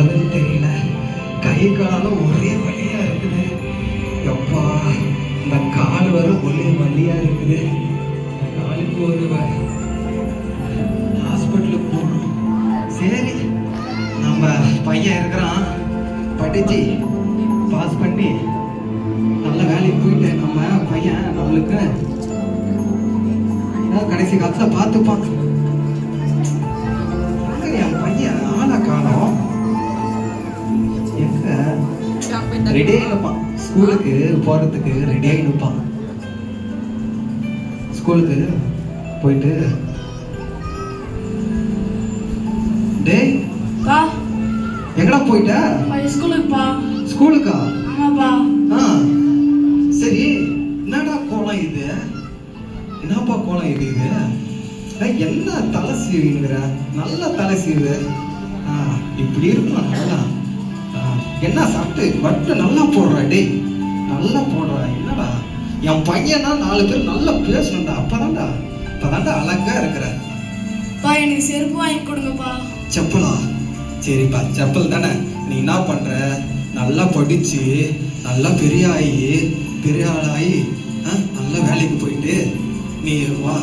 பண்றதுன்னு தெரியல. கை காலம் ஒரே வலியா இருக்குது. எப்பா இந்த கால் வர ஒரே வலியா இருக்குது. இந்த காலுக்கு ஒரு ஹாஸ்பிட்டலுக்கு போகணும். சரி, நம்ம பையன் இருக்கிறான், படிச்சு பாஸ் பண்ணி நல்ல வேலைக்கு போயிட்டு நம்ம பையன் நம்மளுக்கு கடைசி காலத்துல பார்த்துப்பான். என் பையன் ஆளை காணோம், எங்க ரெடி ஆகிப்பான். ஸ்கூலுக்கு போறதுக்கு ரெடி ஆகி நிற்பான். ஸ்கூலுக்கு போயிட்டு டேய் எங்கடா போயிட்ட? ஸ்கூலுக்கா? சரி, என்னடா கோலம் இது? என்னப்பா கோலம் இது? என்ன தலை சீவிங்கிற? நல்ல தலை சீவு. இப்படி இருக்கலாம் நல்லா. என்ன சாப்பிட்டு பட்டு நல்லா போடுறா. டேய் நல்லா போடுறா. என்னடா என் பையனா 4 பேர் நல்லா பேசணும்டா. அப்பதான்டா அழகா இருக்கிற. எனக்கு செருப்பு வாங்கி கொடுங்கப்பா. செப்பலா? சரிப்பா, செப்பல் தானே. நீ என்ன பண்ற? நல்லா படிச்சு நல்லா பெரிய ஆளாகி நல்ல வேலைக்கு போயிட்டு நீ வா.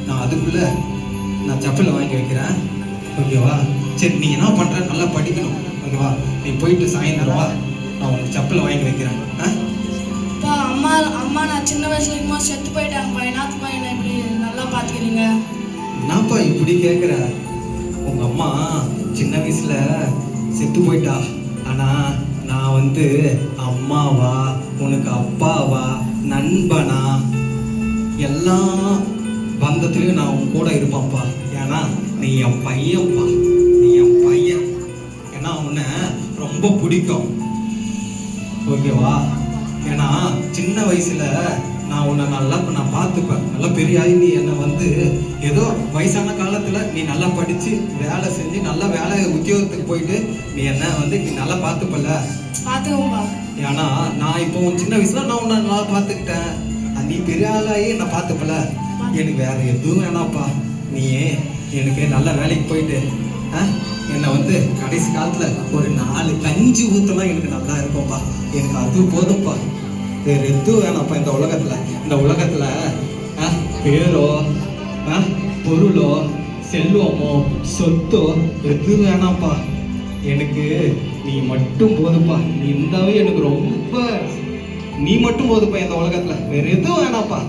நான் அதுக்குள்ள நான் செப்பலை வாங்கி வைக்கிறேன், ஓகேவா? சரி, நீ என்ன பண்ற? நல்லா படிக்கணும், ஓகேவா? நீ போயிட்டு சாயந்தரம் வா, நான் உனக்கு செப்பலை வாங்கி வைக்கிறேன். அம்மா நான் சின்ன வயசுல இருக்கும்போது செத்து போயிட்டாங்கப்பா. என்னப்பா என்ன இப்படி நல்லா பாத்துக்கிறீங்க? என்னப்பா இப்படி கேட்குற? உங்க அம்மா சின்ன வயசுல செத்து போயிட்டா. ஆனா நான் வந்து அம்மாவா, உனக்கு அப்பாவா, நண்பனா, எல்லா பந்தத்துலயும் நான் உன் கூட இருப்பேன்ப்பா. ஏன்னா நீ என் பையன்ப்பா, நீ என் பையன். ஏன்னா உன்னை ரொம்ப பிடிக்கும், ஓகேவா? ஏன்னா சின்ன வயசுல நான் உன்னை நான் பார்த்துப்பேன். நல்லா பெரிய ஆகி நீ என்னை வந்து ஏதோ வயசான காலத்துல நீ நல்லா படிச்சு வேலை செஞ்சு நல்ல வேலை உத்தியோகத்துக்கு போயிட்டு நீ என்ன வந்து நீ நல்லா பார்த்துப்பல. ஏன்னா நான் இப்போ சின்ன வயசுல நான் உன்னை நல்லா பார்த்துக்கிட்டேன். நீ பெரிய ஆளாகி நான் பார்த்துப்பல. எனக்கு வேற எதுவும் வேணாப்பா. நீ எனக்கு நல்ல வேலைக்கு போயிட்டு என்னை வந்து கடைசி காலத்துல ஒரு 4 கஞ்சி ஊத்தலாம் எனக்கு நல்லா இருக்கும்ப்பா. எனக்கு அது போதும்ப்பா. வேற எதுவும் வேணாம்ப்பா இந்த உலகத்துல பேரோ பொருளோ செல்வமோ சொத்தோ எதுவும் வேணாம்ப்பா. எனக்கு நீ மட்டும் போதுப்பா. நீ இருந்தாவே எனக்கு ரொம்ப, நீ மட்டும் போதுப்பா இந்த உலகத்துல. வேற எதுவும் வேணாம்ப்பா.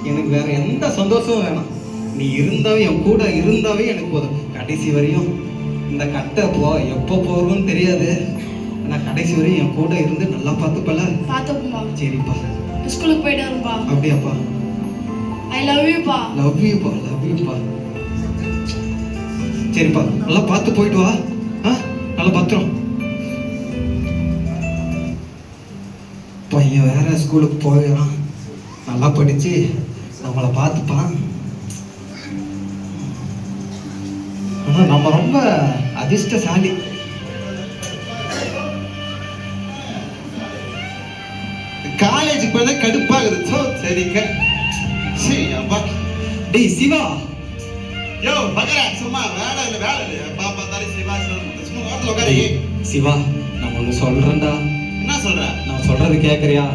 எனக்கு வேற எந்த சந்தோஷமும் வேணாம். நீ இருந்தாவே, என் கூட இருந்தாவே எனக்கு போதும். கடைசி வரையும் இந்த கட்டை எப்போ போறோம்னு தெரியாது. நான் கடைசி வரையும் என் கூட இருந்து நல்லா பார்த்துப்பல. சரிப்பா, ஸ்கூலுக்கு போயிட்டு வரேன்ப்பா. அப்படியாப்பா? ஐ லவ் யூப்பா. லவ் யூப்பா. சரிப்பா, நல்லா பார்த்து போயிட்டு வா. நல்லா பத்திரம். பையன் வேற ஸ்கூலுக்கு போயிடறான், நல்லா படிச்சு நம்மளை பார்த்துப்பான். ஆனா நம்ம ரொம்ப அதிர்ஷ்டசாலி. காலேஜுக்கு போய் கடுப்பாகுது. சரிங்க. டேய் சிவா, யோ பக்கரா, சும்மா வேலை இல்ல பாப்பா தாரி சிவா சும்மா ஓரத்துல உட்காரு. சிவா, நான் ஒண்ணு சொல்றேன்டா. என்ன சொல்ற? நான் சொல்றது கேக்குறியா?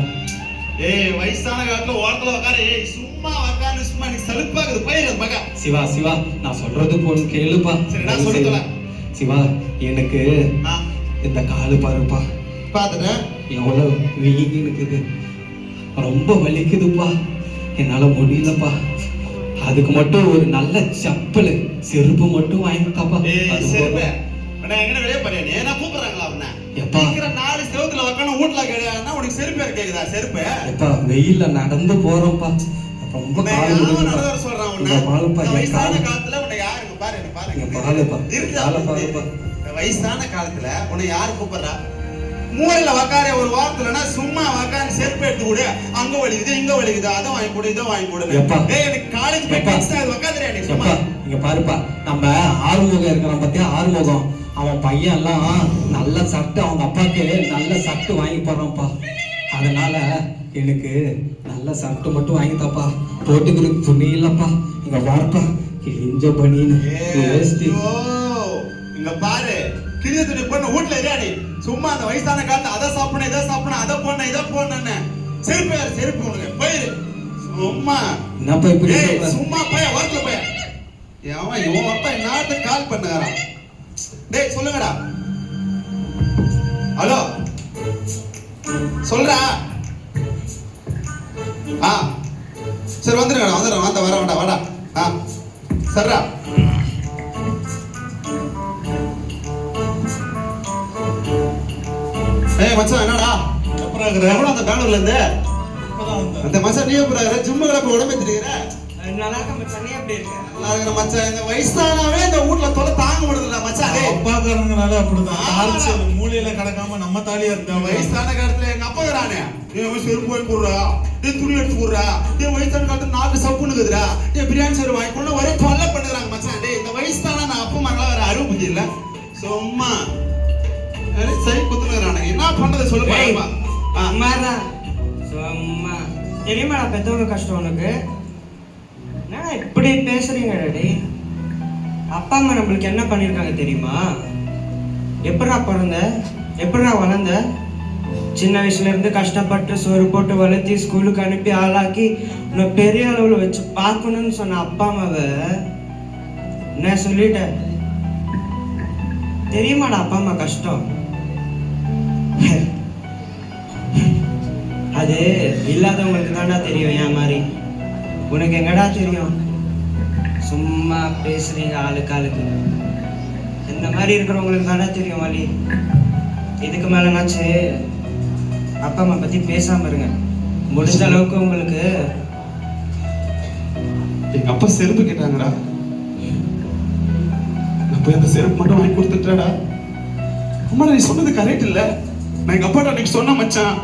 ஏய், வயசான காலத்துல ஓரத்துல உட்காரு. சும்மா உட்காரு, சும்மா நீ சலுப்பாகுது. போயிரு பக்கா. சிவா, நான் சொல்றது போன் கேளுப்பா. சரி, நான் சொல்றேன்ல. சிவா, எனக்கு இந்த காலு பாருப்பா. பாத்துட்டேன். எவ்வளவு வீங்கி இருக்குது, ரொம்ப வலிக்குதுப்பா. என்னால முடியலப்பா. அதுக்கு மட்டும் ஒரு நல்ல செப்பல் செருப்பு மட்டும் வாங்கிட்டாப்பா. செருப்பு எங்க வெளியே போறியா? நான் கூப்பிடுறாங்களா? அவன எப்பா 4 செவத்துல உட்காந்து வீட்டுல கிடையாதுன்னா உனக்கு செருப்பு யார் கேக்குதா? செருப்பு எப்பா வெயில்ல நடந்து போறோம்ப்பா. ரொம்ப கால் சொல்றான். வயசான காலத்துல உன்னை யாருங்க பாருங்க. வயசான காலத்துல உன்னை யாரு கூப்பிடுறா? மூளையில உக்கார ஒரு வாரத்துலனா சும்மா உக்காந்து செருப்பு எடுத்து விடு. அங்க வலிக்குது, இங்க வலிக்குது, அதை வாங்கி கொடு, இதை வாங்கி கொடு. எனக்கு காலேஜ் உக்காந்துறியா நீ? சும்மா இங்க பாருப்பா, நம்ம ஆறுமுகம் இருக்கிறான் பத்தியா? ஆறுமுகம் அவன் பையன் எல்லாம் நல்ல சட்டை, அவங்க அப்பாக்கு நல்ல சட்டை வாங்கி போடுறான்ப்பா. அதனால எனக்கு நல்ல சட்டை மட்டும் வாங்கி தாப்பா. போட்டுக்கிறதுக்கு துணி இல்லப்பா. இங்க பாருப்பா, கிழிஞ்ச பனின்னு இங்க பாரு, கிழிய துணி போன வீட்டுல இருக்காடி சும்மா அந்த வயசான காலத்துல அதை சாப்பிடணும் இதை சாப்பிடணும் அதை போடணும் இதை போடணும் செருப்பு யாரு செருப்பு உனக்கு போயிரு சும்மா என்னப்பா இப்படி சொல்ற? சும்மா போய் வரல போய் அவன் இவன் அப்பா என்னத்த கால் பண்ணுறான் டேய் சொல்லுங்கடா ஹலோ சொல்றா சரி வந்துருங்கடா வந்துடுறேன் வர வேண்டாம் வாடா சரிடா ஏய் மச்சான் என்னடா அப்புறம் இருக்கிற எவ்வளோ அந்த பெங்களூர்ல இருந்து அந்த மச்சான் நீ அப்புறம் ஜிம்மு கிளப்ப உடம்பு தெரியுற நல்லா இருக்க மச்சான், நீ எப்படி இருக்க? நல்லா இருக்கிற மச்சான் இந்த வயசானவே இந்த வீட்ல தொலை தாங்க முடியல மச்சான் டேய் அப்பாக்காரங்கனால அப்படிதான் கால்ச்சல் மூலையில கிடக்காம நம்ம தாலியா இந்த இருக்க வயசான காலத்துல எங்க அப்பா இருக்கிறானே நீ செருப்பு போய் போடுறா நீ துணி எடுத்து போடுறா நீ வயசான காலத்துல நாக்கு சப்புனுக்குதுடா நீ பிரியாணி சரி வாங்கி கொண்டு ஒரே தொல்லை பண்ணுறாங்க மச்சான் டேய் இந்த வயசான நான் அப்பா மகளா வேற அறிவு புத்தி இல்ல சும்மா சரி குத்துனுறானே என்ன பண்றது சொல்லு பாருப்பா அம்மாதான் சும்மா தெரியுமா பெத்தவங்க கஷ்டம் உனக்கு என்ன இப்படி பேசுறீங்க டாடி அப்பா அம்மா நம்மளுக்கு என்ன பண்ணிருக்காங்க தெரியுமா எப்படா பிறந்த எப்படா வளர்ந்த சின்ன வயசுல இருந்து கஷ்டப்பட்டு சோறு போட்டு வளர்த்தி ஸ்கூலுக்கு அனுப்பி ஆளாக்கி உன்னை பெரிய அளவுல வச்சு பார்க்கணும்னு சொன்ன அப்பா அம்மாவை என்ன சொல்லிட்ட தெரியுமாடா அப்பா அம்மா கஷ்டம் அது இல்லாதவங்களுக்கு தான்டா தெரியும் என் மாதிரி உனக்கு எங்கடா தெரியும் சும்மா பேசுறீங்க ஆளுக்கு இந்த மாதிரி இருக்கிறவங்களுக்கு தானே தெரியும் வலி இதுக்கு மேலனாச்சு அப்பா அம்மா பத்தி பேசாம இருங்க முடிஞ்ச அளவுக்கு உங்களுக்கு எங்க அப்பா செருப்பு கேட்டாங்கடா நான் போய் அந்த செருப்பு மட்டும் வாங்கி கொடுத்துட்டேடா அம்மா நீ சொன்னது கரெக்ட் இல்ல நான் எங்க அப்பாட்ட அன்னைக்கு சொன்ன மச்சான்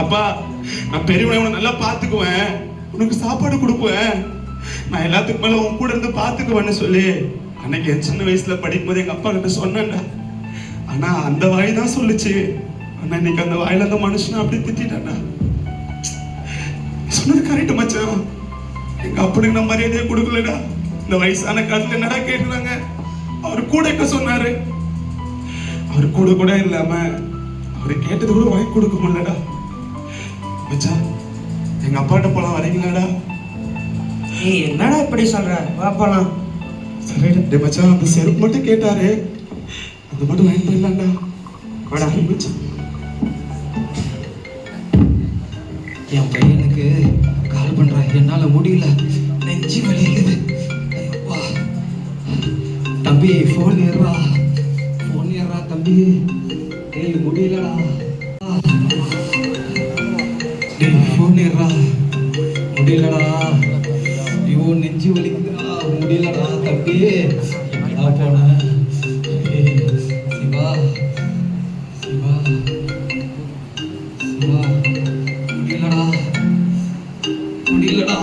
அப்பா நான் பெரியவனை உன்னை நல்லா பாத்துக்குவேன் உனக்கு சாப்பாடு கொடுப்பேன் நான் எல்லாத்துக்கு மேல உன் கூட இருந்து பாத்துக்குவேன்னு சொல்லி அன்னைக்கு என் சின்ன வயசுல படிக்கும் போது எங்க அப்பா கிட்ட சொன்னேன்டா ஆனா அந்த வாய் தான் சொல்லுச்சு ஆனா இன்னைக்கு அந்த வாயில அந்த மனுஷனை அப்படி திட்டான்டா சொன்னது கரெக்ட் மச்சான் எங்க அப்பனுக்கு நான் மரியாதையை கொடுக்கலடா இந்த வயசான காலத்துல என்னடா கேட்டுறாங்க அவரு கூட இருக்க சொன்னாரு அவரு கூட இல்லாம அவரு கேட்டது கூட வாங்கி கொடுக்க முடியலடா மச்சான் எங்க அப்பாட்ட போலாம் வரீங்களாடா நீ என்னடா இப்படி சொல்ற வா போலாம் சரிடா டே மச்சான் அந்த செருப்பு மட்டும் கேட்டாரு அது மட்டும் வாங்கி போயிடலாம்டா வாடா மச்சான் என் பையனுக்கு கால் பண்றான், என்னால முடியல, நெஞ்சு வலிக்குது. வா தம்பி, ஃபோன் ஏறா தம்பி. டேய் முடியலடா, டேய் ஃபோன் ஏறா, முடியலடா. ஐயோ நெஞ்சு வலிக்குதுடா, முடியலடா தம்பி. எங்கடா போன? சிவா சிவா சிவா, முடியலடா.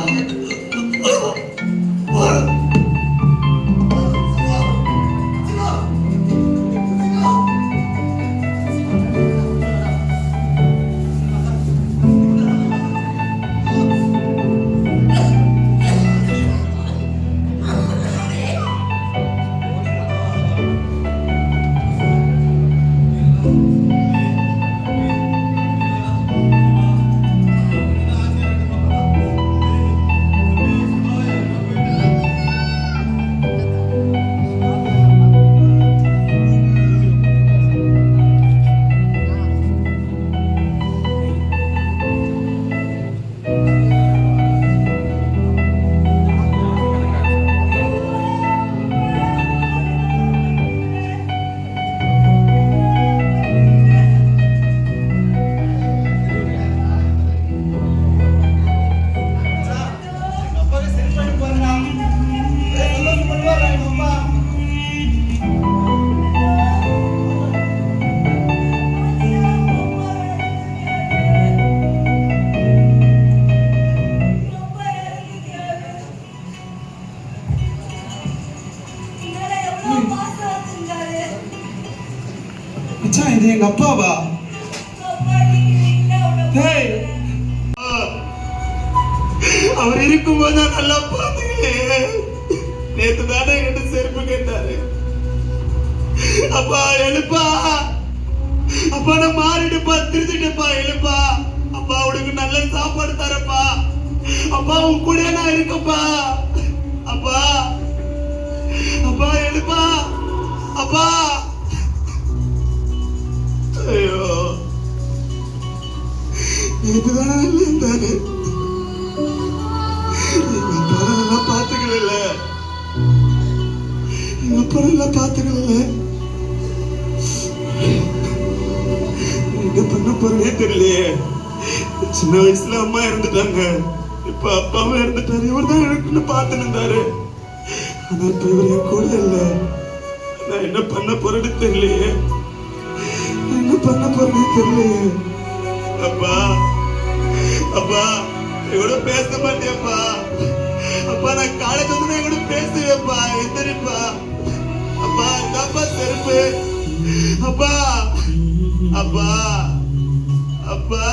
இது எங்க அப்பாவா? அவர் இருக்கும்போது நல்லா பாத்துக்கலையே. நேத்து தானே என்கிட்ட செருப்பு கேட்டாரு. அப்பா எழுப்பா, அப்பா நான் மாறிடுப்பா, திருத்திட்டுப்பா, எழுப்பா. அப்பா உனக்கு நல்ல சாப்பாடு தரப்பா, அப்பா உன் கூட நான் இருக்கப்பா. அப்பா அப்பா எழுப்பா, அப்பா. ஐயோ இதுதானே நல்லா இருந்தாரு. எங்க அப்பா நல்லா பாத்துக்கல, எங்க அப்பா நல்லா பாத்துக்கல. என்ன பண்ண போறேனே தெரியலையே. சின்ன வயசுல அம்மா இறந்துட்டாங்க, இப்ப அப்பாவும் இறந்துட்டாரு. இவர் தான் எனக்கு பார்த்து இருந்தாரு. ஆனா இப்ப இவர் என் கூட இல்ல. நான் என்ன பண்ண போறேன்னு தெரியலையே, என்ன பண்ண போறேனே தெரியலையே. அப்பா அப்பா எங்கூட பேச மாட்டேப்பா. அப்பா நான் காலேஜ் வந்து எங்கூட பேசுவேப்பா, எந்திரிப்பா. அப்பா இதாப்பா செருப்பு. அப்பா அப்பா அப்பா.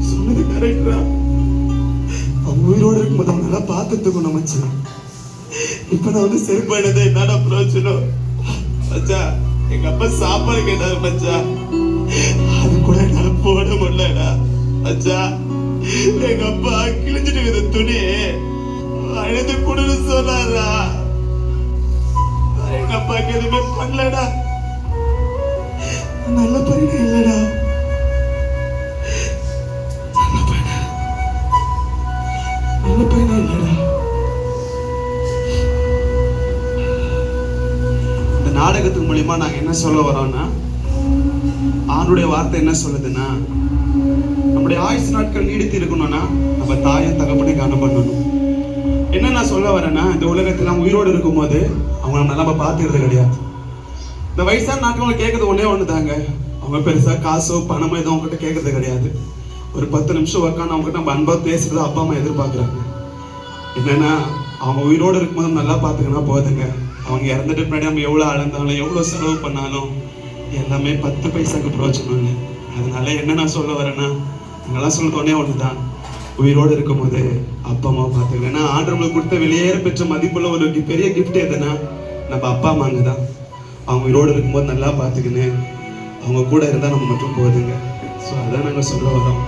சொன்னது கரெக்டா? அவங்க உயிரோடு இருக்கும்போது அவங்க நல்லா பார்த்துக்கணும் மச்சான். இப்ப நான் வந்து செருப்பாயினது என்னடா பிரயோஜனம் மச்சா? எங்க அப்பா சாப்பாடு கேட்டாரு மச்சா, அது கூட என்னால போட முடியலடா மச்சா. எங்க அப்பா கிழிஞ்சிட்டு இருந்த துணி அழுது குடுன்னு சொன்னாரா. எங்க அப்பாக்கு எதுவுமே பண்ணலடா. நல்ல பையனா இல்லடா, நல்ல பையனா இல்லடா. இந்த நாடகத்துக்கு மூலியமா நாங்க என்ன சொல்ல வரோம்னா, ஆணுடைய வார்த்தை என்ன சொல்லுதுன்னா, நம்முடைய ஆயுசு நாட்கள் நீடித்து இருக்கணும்னா நம்ம தாயும் தகப்பனை கனம் பண்ணணும். என்ன நான் சொல்ல வரேன்னா, இந்த உலகத்துல நம்ம உயிரோடு இருக்கும் போது அவங்க நம்ம பார்த்துக்கிறது கிடையாது. இந்த வயசான நாட்கள் கேட்கறது ஒன்னே ஒண்ணுதாங்க, அவங்க பெருசா காசோ பணமோ எதுவும் அவங்ககிட்ட கேட்கறது கிடையாது. ஒரு 10 நிமிஷம் உட்காந்து அவங்ககிட்ட நம்ம அன்பா பேசுறது அப்பா அம்மா எதிர்பார்க்குறாங்க. என்னன்னா அவங்க உயிரோடு இருக்கும்போது நல்லா பார்த்துக்கினா போதுங்க. அவங்க இறந்துட்டு பின்னாடி நம்ம எவ்வளோ அழந்தாலும் எவ்வளோ செலவு பண்ணாலும் எல்லாமே 10 பைசாக்கு பிரயோஜனம் இல்லை. அதனால என்ன நான் சொல்ல வரேன்னா, நாங்கெல்லாம் சொல்றதோடனே ஒண்ணுதான், உயிரோடு இருக்கும் போது அப்பா அம்மா பார்த்துக்கலாம். ஏன்னா ஆண்டவங்களுக்கு கொடுத்த வெளியேற பெற்ற மதிப்புள்ள ஒரு பெரிய கிஃப்ட் எதுனா நம்ம அப்பா அம்மாங்க தான். அவங்க உயிரோடு இருக்கும்போது நல்லா பார்த்துக்கின்னு அவங்க கூட இருந்தால் நம்ம மட்டும் போதுங்க. ஸோ அதான் நாங்கள் சொல்ல வரோம்.